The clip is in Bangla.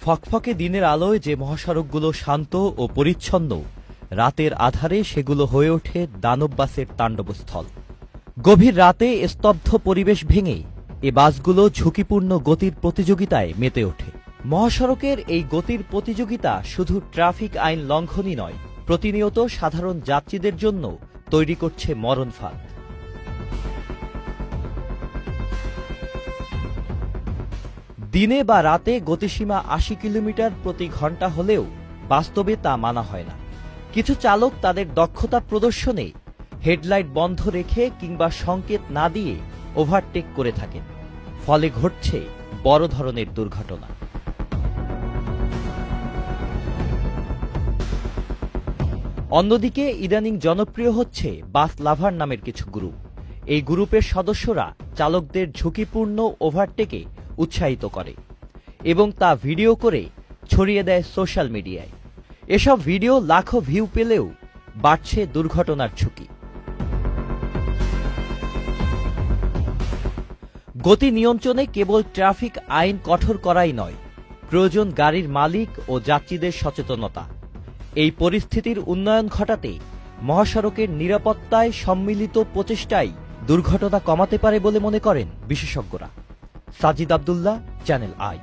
ফকফকে দিনের আলোয় যে মহাসড়কগুলো শান্ত ও পরিচ্ছন্ন, রাতের আধারে সেগুলো হয়ে ওঠে দানববাসের তাণ্ডবস্থল। গভীর রাতে স্তব্ধ পরিবেশ ভেঙে এ বাসগুলো ঝুঁকিপূর্ণ গতির প্রতিযোগিতায় মেতে ওঠে। মহাসড়কের এই গতির প্রতিযোগিতা শুধু ট্রাফিক আইন লঙ্ঘনই নয়, প্রতিনিয়ত সাধারণ যাত্রীদের জন্য তৈরি করছে মরণ ফাঁদ। দিনে বা রাতে গতিসীমা ৮০ কিলোমিটার প্রতি ঘন্টা হলেও বাস্তবে তা মানা হয় না। কিছু চালক তাদের দক্ষতা প্রদর্শনে হেডলাইট বন্ধ রেখে কিংবা সংকেত না দিয়ে ওভারটেক করে থাকেন, ফলে ঘটছে বড় ধরনের দুর্ঘটনা। অন্যদিকে ইদানিং জনপ্রিয় হচ্ছে বাস লাভার নামের কিছু গ্রুপ। এই গ্রুপের সদস্যরা চালকদের ঝুঁকিপূর্ণ ওভারটেকে উৎসাহিত করে এবং তা ভিডিও করে ছড়িয়ে দেয় সোশ্যাল মিডিয়ায়। এসব ভিডিও লাখো ভিউ পেলেও বাড়ছে দুর্ঘটনার ঝুঁকি। গতি নিয়ন্ত্রণে কেবল ট্রাফিক আইন কঠোর করাই নয়, প্রয়োজন গাড়ির মালিক ও যাত্রীদের সচেতনতা। এই পরিস্থিতির উন্নয়ন ঘটাতে মহাসড়কের নিরাপত্তায় সম্মিলিত প্রচেষ্টাই দুর্ঘটনা কমাতে পারে বলে মনে করেন বিশেষজ্ঞরা। Sajid Abdullah, channel I.